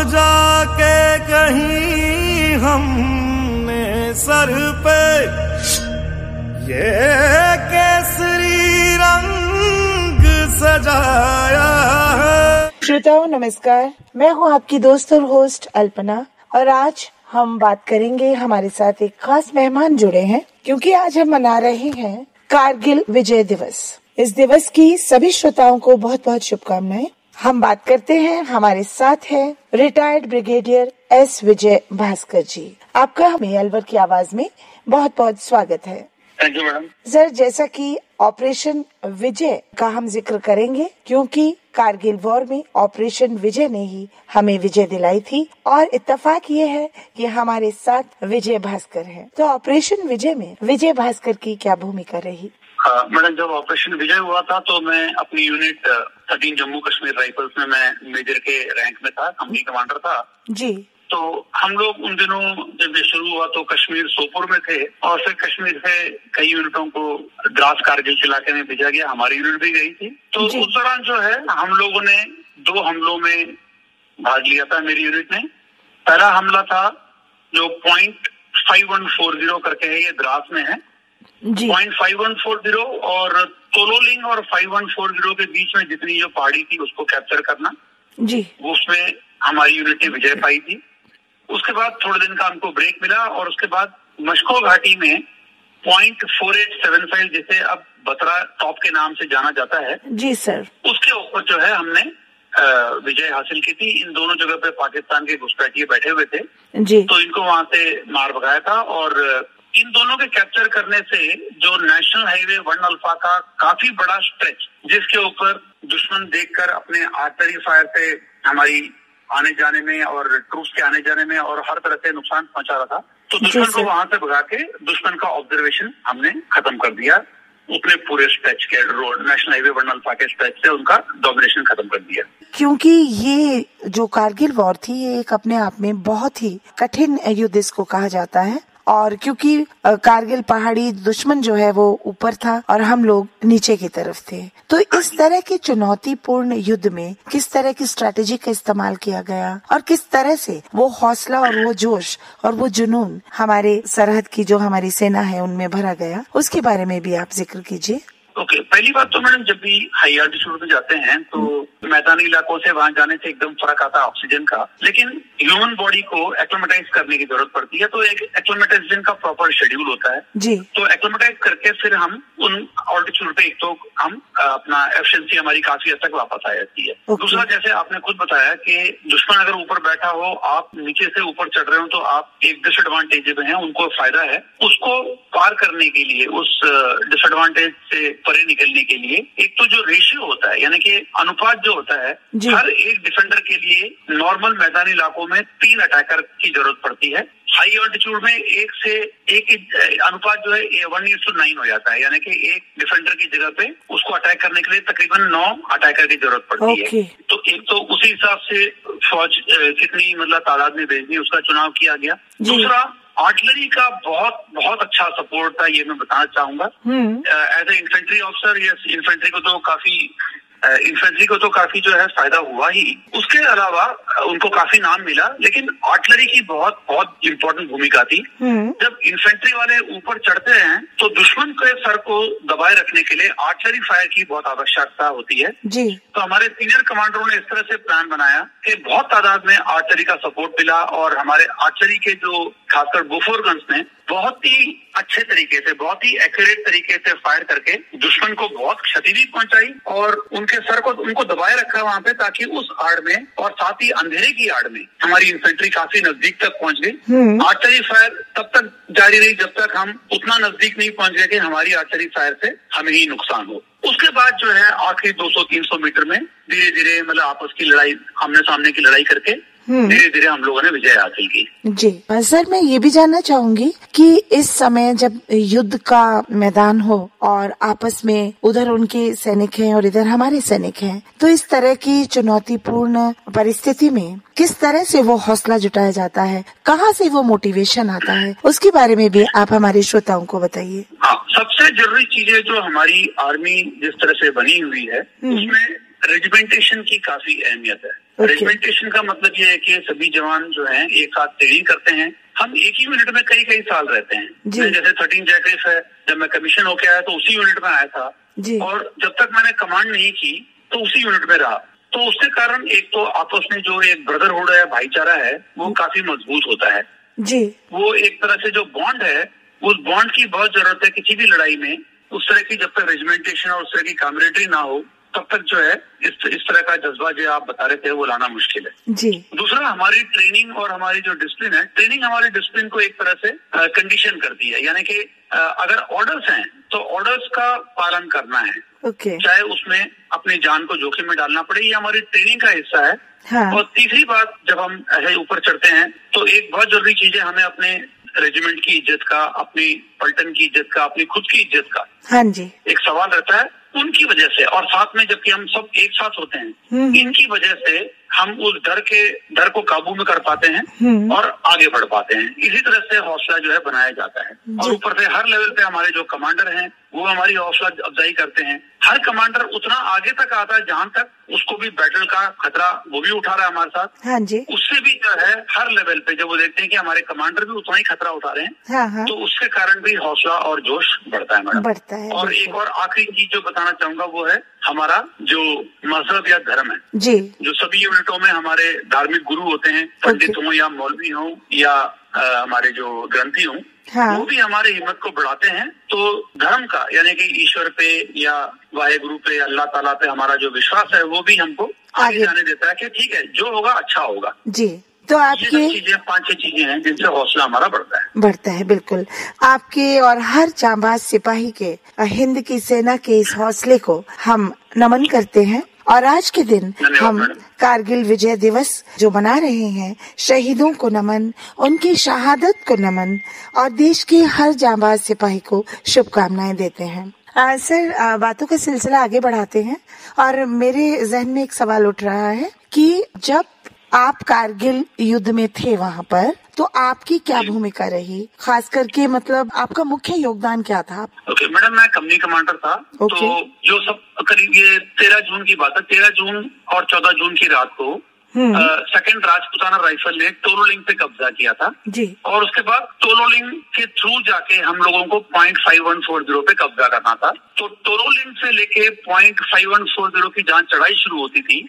जाके कहीं हमने सर पे ये केसरी रंग सजाया है। श्रोताओं नमस्कार, मैं हूँ आपकी दोस्त और होस्ट अल्पना, और आज हम बात करेंगे। हमारे साथ एक खास मेहमान जुड़े हैं क्योंकि आज हम मना रहे हैं कारगिल विजय दिवस। इस दिवस की सभी श्रोताओं को बहुत बहुत शुभकामनाएं। हम बात करते हैं, हमारे साथ है रिटायर्ड ब्रिगेडियर एस विजय भास्कर जी। आपका हमें अलवर की आवाज में बहुत बहुत स्वागत है। Thank you madam. सर, जैसा कि ऑपरेशन विजय का हम जिक्र करेंगे क्योंकि कारगिल वॉर में ऑपरेशन विजय ने ही हमें विजय दिलाई थी, और इत्तेफाक ये है कि हमारे साथ विजय भास्कर हैं। तो ऑपरेशन विजय में विजय भास्कर की क्या भूमिका रही? मैडम, जब ऑपरेशन विजय हुआ था तो मैं अपनी यूनिट 13 जम्मू कश्मीर राइफल्स में मैं मेजर के रैंक में था, कंपनी कमांडर था जी। तो हम लोग उन दिनों जब ये शुरू हुआ तो कश्मीर सोपोर में थे, और फिर कश्मीर से कई यूनिटों को द्रास कारगिल इलाके में भेजा गया। हमारी यूनिट भी गई थी। तो उस दौरान जो है हम लोगों ने 2 हमलों में भाग लिया था। मेरी यूनिट ने पहला हमला था जो .5140 करके है, ये द्रास में है। 5140 और तोलोलिंग और 5140 के बीच में जितनी जो पहाड़ी थी उसको कैप्चर करना जी, उसमें हमारी यूनिट ने विजय पाई थी। उसके बाद थोड़े दिन का हमको ब्रेक मिला, और उसके बाद मशको घाटी में .4875 जिसे अब बतरा टॉप के नाम से जाना जाता है जी सर, उसके ऊपर जो है हमने विजय हासिल की थी। इन दोनों जगह पे पाकिस्तान के घुसपैठिए बैठे हुए थे जी, तो इनको वहां से मार भगाया था। और इन दोनों के कैप्चर करने से जो नेशनल हाईवे 1 अल्फा का काफी बड़ा स्ट्रेच, जिसके ऊपर दुश्मन देखकर अपने आर्टिलरी फायर से हमारी आने जाने में और ट्रूप्स के आने जाने में और हर तरह से नुकसान पहुंचा रहा था, तो दुश्मन को वहां से भगा के दुश्मन का ऑब्जर्वेशन हमने खत्म कर दिया। उतने पूरे स्ट्रेच के रोड नेशनल हाईवे 1 अल्फा के स्ट्रेच से उनका डोमिनेशन खत्म कर दिया। क्योंकि ये जो कारगिल वॉर थी ये एक अपने आप में बहुत ही कठिन युद्ध इसको कहा जाता है, और क्योंकि कारगिल पहाड़ी दुश्मन जो है वो ऊपर था और हम लोग नीचे की तरफ थे, तो इस तरह के चुनौतीपूर्ण युद्ध में किस तरह की स्ट्रेटेजी का इस्तेमाल किया गया और किस तरह से वो हौसला और वो जोश और वो जुनून हमारे सरहद की जो हमारी सेना है उनमें भरा गया, उसके बारे में भी आप जिक्र कीजिए। ओके, पहली बात तो मैडम, जब भी हाई एल्टीट्यूड में जाते हैं तो मैदानी इलाकों से वहां जाने से एकदम फर्क आता है ऑक्सीजन का, लेकिन ह्यूमन बॉडी को एक्लेमेटाइज करने की जरूरत पड़ती है। तो एक एक्लेमेटाइजेशन का प्रॉपर शेड्यूल होता है जी। तो एक्लेमेटाइज करके फिर हम उन ऑल्टीट्यूड पे एक तो हम अपना एफिशिएंसी हमारी काफी हद तक वापस आ जाती है। दूसरा, जैसे आपने खुद बताया कि दुश्मन अगर ऊपर बैठा हो, आप नीचे से ऊपर चढ़ रहे हो, तो आप एक डिसएडवांटेज में है, उनको फायदा है। उसको पार करने के लिए, उस डिसएडवांटेज से परे निकलने के लिए एक तो जो रेशियो होता है, यानी कि अनुपात जो होता है, हर एक डिफेंडर के लिए नॉर्मल मैदानी इलाकों में 3 अटैकर की जरूरत पड़ती है। हाई ऑल्टीट्यूड में 1 से 1 अनुपात जो है 1:9 हो जाता है, यानी कि एक डिफेंडर की जगह पे उसको अटैक करने के लिए तकरीबन 9 अटैकर की जरूरत पड़ती है। तो एक तो उसी हिसाब से फौज कितनी मतलब तादाद में भेजनी उसका चुनाव किया गया। दूसरा, आर्टिलरी का बहुत बहुत अच्छा सपोर्ट था, ये मैं बताना चाहूंगा। As a infantry officer, yes, infantry को तो काफी जो है फायदा हुआ ही। उसके अलावा उनको काफी नाम मिला, लेकिन आर्टिलरी की बहुत बहुत इम्पोर्टेंट भूमिका थी। जब इन्फेंट्री वाले ऊपर चढ़ते हैं तो दुश्मन के सर को दबाए रखने के लिए आर्टिलरी फायर की बहुत आवश्यकता होती है जी। तो हमारे सीनियर कमांडरों ने इस तरह से प्लान बनाया कि बहुत तादाद में आर्टिलरी का सपोर्ट मिला, और हमारे आर्टिलरी के जो खासकर बोफोर गन्स ने बहुत ही अच्छे तरीके से, बहुत ही एक्यूरेट तरीके से फायर करके दुश्मन को बहुत क्षति भी पहुंचाई, और उनके सर को उनको दबाए रखा वहां पे, ताकि उस आड़ में और साथ ही अंधेरे की आड़ में हमारी इन्फेंट्री काफी नजदीक तक पहुंच गई। आर्टिलरी फायर तब तक जारी रही जब तक हम उतना नजदीक नहीं पहुंच गए कि हमारी आर्टिलरी फायर से हमें ही नुकसान हो। उसके बाद जो है आखिरी 200-300 मीटर में धीरे धीरे मतलब आपस की लड़ाई, आमने सामने की लड़ाई करके धीरे धीरे हम लोगों ने विजय हासिल की जी। सर, मैं ये भी जानना चाहूंगी कि इस समय जब युद्ध का मैदान हो और आपस में उधर उनके सैनिक हैं और इधर हमारे सैनिक हैं, तो इस तरह की चुनौतीपूर्ण परिस्थिति में किस तरह से वो हौसला जुटाया जाता है, कहाँ से वो मोटिवेशन आता है, उसके बारे में भी आप हमारे श्रोताओं को बताइए। हाँ, सबसे जरूरी चीजें जो हमारी आर्मी जिस तरह से बनी हुई है उसमें रेजिमेंटेशन की काफी अहमियत है। रेजिमेंटेशन का मतलब ये है कि सभी जवान जो हैं एक साथ ट्रेनिंग करते हैं। हम एक ही यूनिट में कई साल रहते हैं। जैसे 13 जैकेट है, जब मैं कमीशन होके आया तो उसी यूनिट में आया था और जब तक मैंने कमांड नहीं की तो उसी यूनिट में रहा। तो उसके कारण एक तो आपस में जो एक ब्रदरहुड है, भाईचारा है, वो काफी मजबूत होता है जी। वो एक तरह से जो बॉन्ड है, उस बॉन्ड की बहुत जरूरत है किसी भी लड़ाई में। उस तरह की जब तक रेजिमेंटेशन और उस तरह की कामरेडरी ना हो तब तक जो है इस तरह का जज्बा जो आप बता रहे थे वो लाना मुश्किल है जी। दूसरा, हमारी ट्रेनिंग और हमारी जो डिसिप्लिन है, ट्रेनिंग हमारी डिसिप्लिन को एक तरह से कंडीशन करती है। यानी कि अगर ऑर्डर्स हैं तो ऑर्डर्स का पालन करना है, चाहे उसमें अपनी जान को जोखिम में डालना पड़े, ये हमारी ट्रेनिंग का हिस्सा है। हाँ। और तीसरी बात, जब हम ऐसे ऊपर चढ़ते हैं तो एक बहुत जरूरी चीज है, हमें अपने रेजिमेंट की इज्जत का, अपनी पलटन की इज्जत का, अपनी खुद की इज्जत का हाँ जी एक सवाल रहता है। उनकी वजह से और साथ में जबकि हम सब एक साथ होते हैं, इनकी वजह से हम उस डर को काबू में कर पाते हैं और आगे बढ़ पाते हैं। इसी तरह से हौसला जो है बनाया जाता है। और ऊपर से हर लेवल पे हमारे जो कमांडर हैं वो हमारी हौसला अफजाई करते हैं। हर कमांडर उतना आगे तक आता है जहाँ तक उसको भी बैटल का खतरा वो भी उठा रहा है हमारे साथ। हाँ जी। उससे भी जो है हर लेवल पे जब वो देखते हैं कि हमारे कमांडर भी उतना ही खतरा उठा रहे हैं, तो उसके कारण भी हौसला और जोश बढ़ता है मैडम। बढ़ता है। और एक और आखिरी चीज जो बताना चाहूंगा वो है हमारा जो मजहब या धर्म है जी। जो सभी यूनिटों में हमारे धार्मिक गुरु होते हैं, पंडित हों या मौलवी हों या हमारे जो ग्रंथी हों, हाँ। वो भी हमारे हिम्मत को बढ़ाते हैं। तो धर्म का यानी कि ईश्वर पे या वाहेगुरु पे, अल्लाह ताला पे हमारा जो विश्वास है वो भी हमको आगे जाने देता है कि ठीक है, जो होगा अच्छा होगा जी। तो आपके 5-6 चीजें हैं जिनसे हौसला हमारा बढ़ता है। बिल्कुल, आपके और हर जांबाज सिपाही के, हिंद की सेना के इस हौसले को हम नमन करते हैं। और आज के दिन हम कारगिल विजय दिवस जो मना रहे हैं, शहीदों को नमन, उनकी शहादत को नमन और देश के हर जांबाज सिपाही को शुभकामनाएं देते हैं। सर, बातों का सिलसिला आगे बढ़ाते हैं और मेरे जहन में एक सवाल उठ रहा है कि जब आप कारगिल युद्ध में थे वहाँ पर, तो आपकी क्या भूमिका रही, खास करके मतलब आपका मुख्य योगदान क्या था? ओके मैडम, मैं कंपनी कमांडर था। तो जो सब करीब ये 13 जून की बात है, 13 जून और 14 जून की रात को सेकंड राजपुताना राइफल ने टोलोलिंग पे कब्जा किया था जी। और उसके बाद टोलोलिंग के थ्रू जाके हम लोगों को पॉइंट 5140 पे कब्जा करना था। तो टोलोलिंग से लेके पॉइंट 5140 की जहाँ चढ़ाई शुरू होती थी,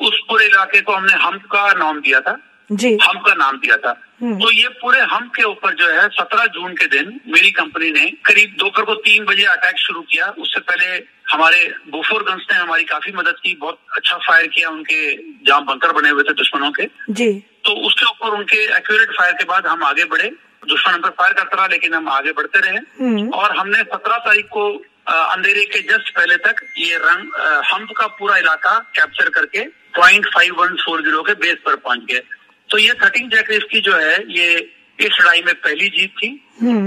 उस पूरे इलाके को हमने हम्प का नाम दिया था जी। हम्प का नाम दिया था। तो ये पूरे हम्प के ऊपर जो है 17 जून के दिन मेरी कंपनी ने करीब दोपहर को 3 बजे अटैक शुरू किया। उससे पहले हमारे बोफोर गन्स ने हमारी काफी मदद की, बहुत अच्छा फायर किया उनके जहाँ बंकर बने हुए थे दुश्मनों के जी। तो उसके ऊपर उनके एक्यूरेट फायर के बाद हम आगे बढ़े। दुश्मन हम पर फायर करता रहा लेकिन हम आगे बढ़ते रहे और हमने 17 तारीख को अंधेरे के जस्ट पहले तक ये हम्प का पूरा इलाका कैप्चर करके पॉइंट 5140 के बेस पर पहुंच गए। तो ये 13 जैकेट की जो है ये इस लड़ाई में पहली जीत थी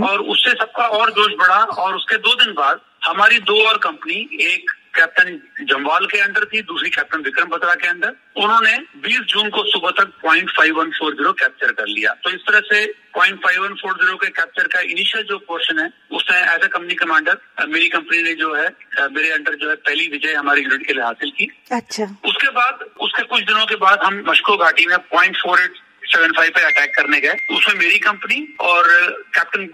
और उससे सबका और जोश बढ़ा। और उसके 2 दिन बाद हमारी 2 और कंपनी, एक कैप्टन जम्वाल के अंडर थी, दूसरी कैप्टन विक्रम बत्रा के अंदर, उन्होंने 20 जून को सुबह तक पॉइंट 5140 कैप्चर कर लिया। तो इस तरह से पॉइंट 5140 के कैप्चर का इनिशियल जो पोर्शन है उसने एज ए कंपनी कमांडर मेरी कंपनी ने जो है मेरे अंडर जो है पहली विजय हमारी यूनिट के लिए हासिल की। अच्छा। उसके बाद उसके कुछ दिनों के बाद हम मस्को घाटी में पॉइंट 4875 पे अटैक करने गए। उसमें मेरी कंपनी और कैप्टन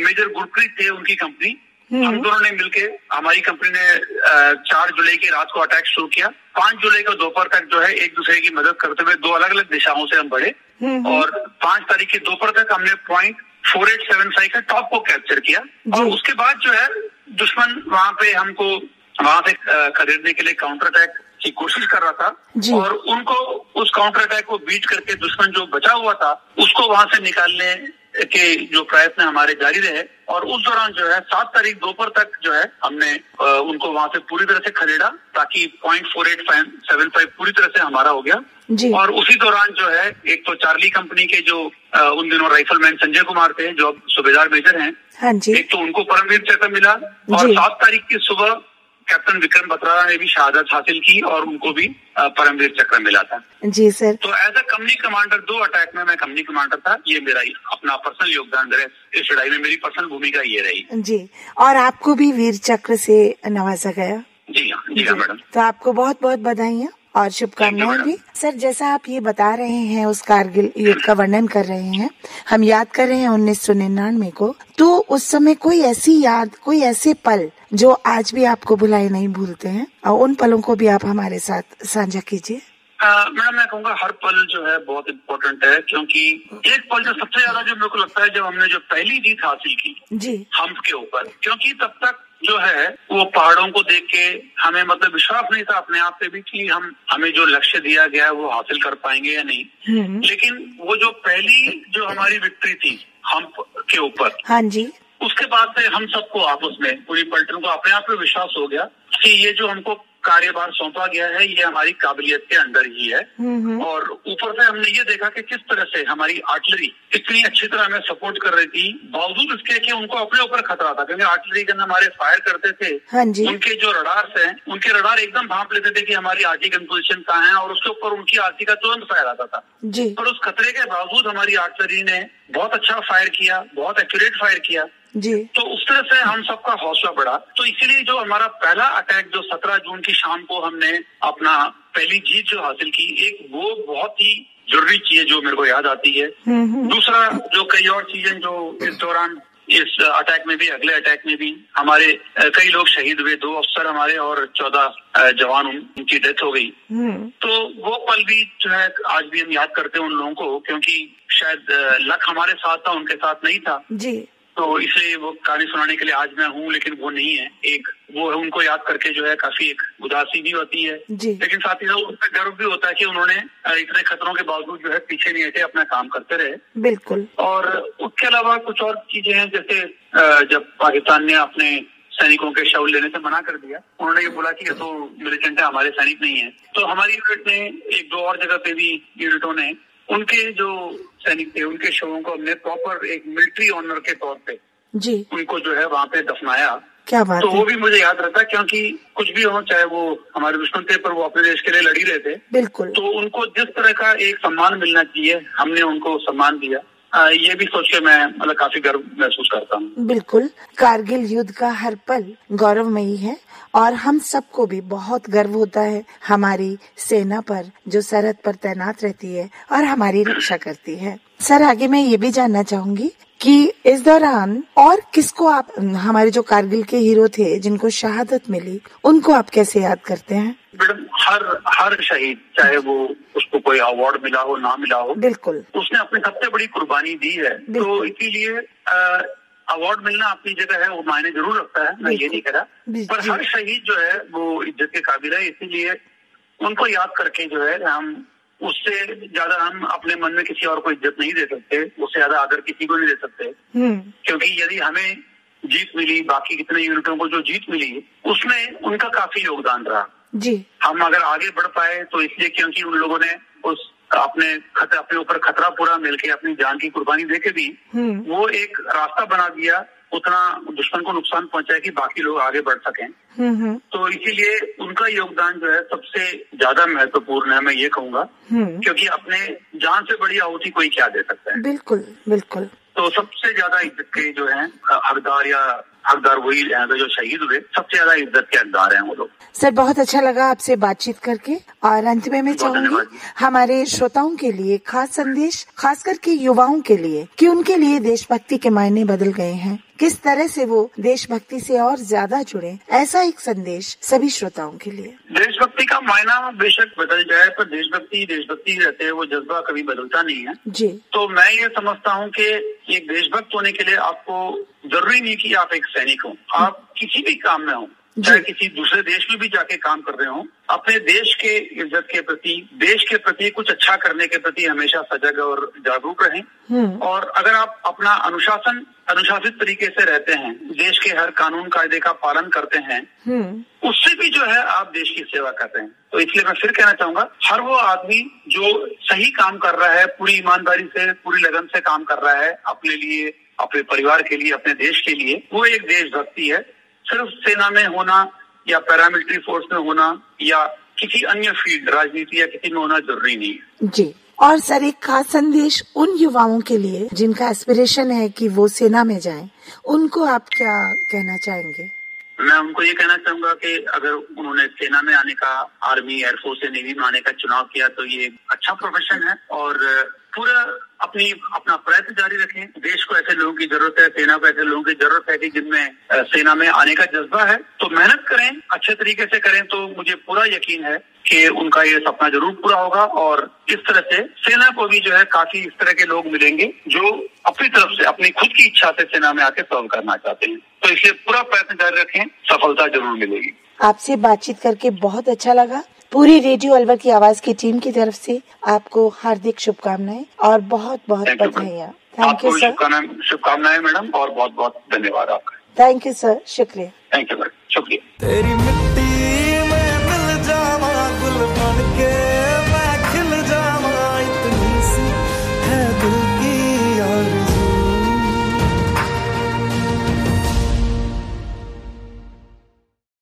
मेजर गुरप्रीत थे, उनकी कंपनी, हम दोनों ने मिलके, हमारी कंपनी ने 4 जुलाई की रात को अटैक शुरू किया। 5 जुलाई को दोपहर तक जो है एक दूसरे की मदद करते हुए 2 अलग अलग दिशाओं से हम बढ़े और 5 तारीख की दोपहर तक हमने पॉइंट 4875 का टॉप को कैप्चर किया। और उसके बाद जो है दुश्मन वहाँ पे हमको वहाँ से खदेड़ने के लिए काउंटर अटैक की कोशिश कर रहा था और उनको उस काउंटर अटैक को बीट करके दुश्मन जो बचा हुआ था उसको वहाँ से निकालने के जो प्रयत्न हमारे जारी रहे। और उस दौरान जो है 7 तारीख दोपहर तक जो है हमने उनको वहाँ से पूरी तरह से खदेड़ा ताकि पॉइंट 4875 पूरी तरह से हमारा हो गया जी। और उसी दौरान जो है एक तो चार्ली कंपनी के जो उन दिनों राइफलमैन संजय कुमार थे जो अब सूबेदार मेजर हैं, हाँ जी। एक तो उनको परमवीर चक्र मिला और 7 तारीख की सुबह कैप्टन विक्रम बत्रा ने भी शहादत हासिल की और उनको भी परमवीर चक्र मिला था जी सर। तो as a company commander 2 attack में मैं कंपनी कमांडर था। ये मेरा अपना पर्सनल योगदान रहे इस लड़ाई में, मेरी पर्सनल भूमिका ये रही जी। और आपको भी वीर चक्र से नवाजा गया? जी हाँ जी हाँ मैडम। तो आपको बहुत बहुत बधाइयाँ और शुभकामनाएं भी। सर, जैसा आप ये बता रहे हैं, उस कारगिल युद्ध का वर्णन कर रहे हैं, हम याद कर रहे हैं 1999 को, तो उस समय कोई ऐसी याद, कोई ऐसे पल जो आज भी आपको भुलाए नहीं भूलते हैं, और उन पलों को भी आप हमारे साथ साझा कीजिए। मैडम, मैं कहूँगा हर पल जो है बहुत इम्पोर्टेंट है, क्योंकि एक पल जो सबसे ज्यादा जो मेरे को लगता है, जब हमने जो पहली जीत हासिल की जी हम्प के ऊपर, क्योंकि तब तक जो है वो पहाड़ों को देख के हमें मतलब विश्वास नहीं था अपने आप पे भी कि हमें जो लक्ष्य दिया गया है वो हासिल कर पाएंगे या नहीं। लेकिन वो जो पहली जो हमारी विक्ट्री थी हम्प के ऊपर, हाँ जी, उसके बाद से हम सबको आपस में पूरी पलटन को अपने आप पे विश्वास हो गया कि ये जो हमको कार्यभार सौंपा गया है ये हमारी काबिलियत के अंदर ही है। और ऊपर से हमने ये देखा कि किस तरह से हमारी आर्टिलरी इतनी अच्छी तरह हमें सपोर्ट कर रही थी, बावजूद इसके कि उनको अपने ऊपर खतरा था, क्योंकि आर्टिलरी गन हमारे फायर करते थे, हाँ जी, उनके जो रडार्स हैं, उनके रडार एकदम भांप लेते थे कि हमारी आर्टी गन पोजीशन कहाँ है, और उसके ऊपर उनकी आर्टी का तुरंत फायर आता था जी। और उस खतरे के बावजूद हमारी आर्टिलरी ने बहुत अच्छा फायर किया, बहुत एक्यूरेट फायर किया जी। तो उस तरह से हम सबका हौसला बढ़ा। तो इसीलिए जो हमारा पहला अटैक जो 17 जून की शाम को हमने अपना पहली जीत जो हासिल की, एक वो बहुत ही जरूरी चीज है जो मेरे को याद आती है। दूसरा जो कई और चीजें जो इस दौरान, इस अटैक में भी, अगले अटैक में भी हमारे कई लोग शहीद हुए, 2 अफसर हमारे और 14 जवान उनकी डेथ हो गई। तो वो पल भी जो है आज भी हम याद करते हैं उन लोगों को, क्योंकि शायद लक हमारे साथ था, उनके साथ नहीं था जी। तो इसलिए वो कहानी सुनाने के लिए आज मैं हूँ, लेकिन वो नहीं है। एक वो है, उनको याद करके जो है काफी एक उदासी भी होती है, लेकिन साथ ही साथ उस पर गर्व भी होता है कि उन्होंने इतने खतरों के बावजूद जो है पीछे नहीं हटे, अपना काम करते रहे। बिल्कुल। और उसके अलावा कुछ और चीजें हैं, जैसे जब पाकिस्तान ने अपने सैनिकों के शव लेने से मना कर दिया, उन्होंने ये बोला कि ये तो मिलिटेंट है, हमारे सैनिक नहीं है। तो हमारी यूनिट ने 1-2 और जगह पे भी यूनिटों ने उनके जो सैनिक थे उनके शवों को हमने प्रॉपर एक मिलिट्री ऑनर के तौर पे जी उनको जो है वहाँ पे दफनाया। क्या बात तो है। वो भी मुझे याद रहता है, क्योंकि कुछ भी हो, चाहे वो हमारे दुश्मन थे पर वो अपने देश के लिए लड़ ही रहे थे। बिल्कुल। तो उनको जिस तरह का एक सम्मान मिलना चाहिए, हमने उनको सम्मान दिया। ये भी सोच के मैं मतलब काफी गर्व महसूस करता हूँ। बिल्कुल, कारगिल युद्ध का हर पल गौरवमयी है और हम सबको भी बहुत गर्व होता है हमारी सेना पर, जो सरहद पर तैनात रहती है और हमारी रक्षा करती है। सर, आगे मैं ये भी जानना चाहूंगी कि इस दौरान और किसको आप, हमारे जो कारगिल के हीरो थे जिनको शहादत मिली, उनको आप कैसे याद करते हैं? मैडम, हर शहीद, चाहे वो उसको कोई अवार्ड मिला हो ना मिला हो, बिल्कुल, उसने अपनी सबसे बड़ी कुर्बानी दी है। तो इसीलिए अवार्ड मिलना अपनी जगह है, वो मायने जरूर रखता है, मैं ये नहीं कह रहा, पर हर शहीद जो है वो इज्जत के काबिल है। इसीलिए उनको याद करके जो है हम उससे ज्यादा हम अपने मन में किसी और को इज्जत नहीं दे सकते, उससे ज्यादा आदर किसी को नहीं दे सकते। क्योंकि यदि हमें जीत मिली, बाकी कितने यूनिटों को जो जीत मिली, उसमें उनका काफी योगदान रहा जी। हम अगर आगे बढ़ पाए तो इसलिए क्योंकि उन लोगों ने उस अपने ऊपर खतरा पूरा मिलके अपनी जान की कुर्बानी देके भी वो एक रास्ता बना दिया, उतना दुश्मन को नुकसान पहुंचाया कि बाकी लोग आगे बढ़ सकें। तो इसीलिए उनका योगदान जो है सबसे ज्यादा महत्वपूर्ण है, मैं ये कहूँगा, क्योंकि अपने जान से बड़ी आहुति कोई क्या दे सकता है। बिल्कुल बिल्कुल। तो सबसे ज्यादा इज्जत के जो है हकदार वही हैं, जो शहीद हुए सबसे ज्यादा इज्जत के हकदार हैं वो लोग। सर, बहुत अच्छा लगा आपसे बातचीत करके और अंत में मैं चाहूंगी हमारे श्रोताओं के लिए खास संदेश, खास करके युवाओं के लिए, कि उनके लिए देशभक्ति के मायने बदल गए हैं, किस तरह से वो देशभक्ति से और ज्यादा जुड़े, ऐसा एक संदेश सभी श्रोताओं के लिए। देशभक्ति का मायना बेशक बदल जाए, पर देशभक्ति देशभक्ति रहते हैं, वो जज्बा कभी बदलता नहीं है जी। तो मैं ये समझता हूँ कि एक देशभक्त होने के लिए आपको जरूरी नहीं कि आप एक सैनिक हो, आप किसी भी काम में हो, चाहे किसी दूसरे देश में भी जाके काम कर रहे हो, अपने देश के इज्जत के प्रति, देश के प्रति कुछ अच्छा करने के प्रति हमेशा सजग और जागरूक रहें। और अगर आप अपना अनुशासित तरीके से रहते हैं, देश के हर कानून कायदे का पालन करते हैं, उससे भी जो है आप देश की सेवा कर रहे हैं। तो इसलिए मैं फिर कहना चाहूंगा, हर वो आदमी जो सही काम कर रहा है, पूरी ईमानदारी से, पूरी लगन से काम कर रहा है अपने लिए, अपने परिवार के लिए, अपने देश के लिए, वो एक देशभक्ति है। सिर्फ सेना में होना या पैरामिलिट्री फोर्स में होना या किसी अन्य फील्ड, राजनीति या किसी में होना जरूरी नहीं है जी। और सर, एक खास संदेश उन युवाओं के लिए जिनका एस्पिरेशन है कि वो सेना में जाएं, उनको आप क्या कहना चाहेंगे? मैं उनको ये कहना चाहूंगा कि अगर उन्होंने सेना में आने का, आर्मी, एयरफोर्स या नेवी में आने का चुनाव किया तो ये अच्छा प्रोफेशन है और पूरा अपना प्रयत्न जारी रखें। देश को ऐसे लोगों की जरूरत है, सेना को ऐसे लोगों की जरूरत है कि जिनमें सेना में आने का जज्बा है। तो मेहनत करें, अच्छे तरीके से करें तो मुझे पूरा यकीन है कि उनका ये सपना जरूर पूरा होगा। और इस तरह से सेना को भी जो है काफी इस तरह के लोग मिलेंगे जो अपनी तरफ से, अपनी खुद की इच्छा से सेना में आके सर्व करना चाहते हैं। तो इसलिए पूरा प्रयत्न जारी रखें, सफलता जरूर मिलेगी। आपसे बातचीत करके बहुत अच्छा लगा। पूरी रेडियो अलवर की आवाज की टीम की तरफ से आपको हार्दिक शुभकामनाएं और बहुत बहुत बधाइयाँ। Thank you sir. शुभकामनाएं मैडम और बहुत बहुत धन्यवाद आपका। थैंक यू सर, शुक्रिया। थैंक यू मैडम, शुक्रिया। तेरी मिट्टी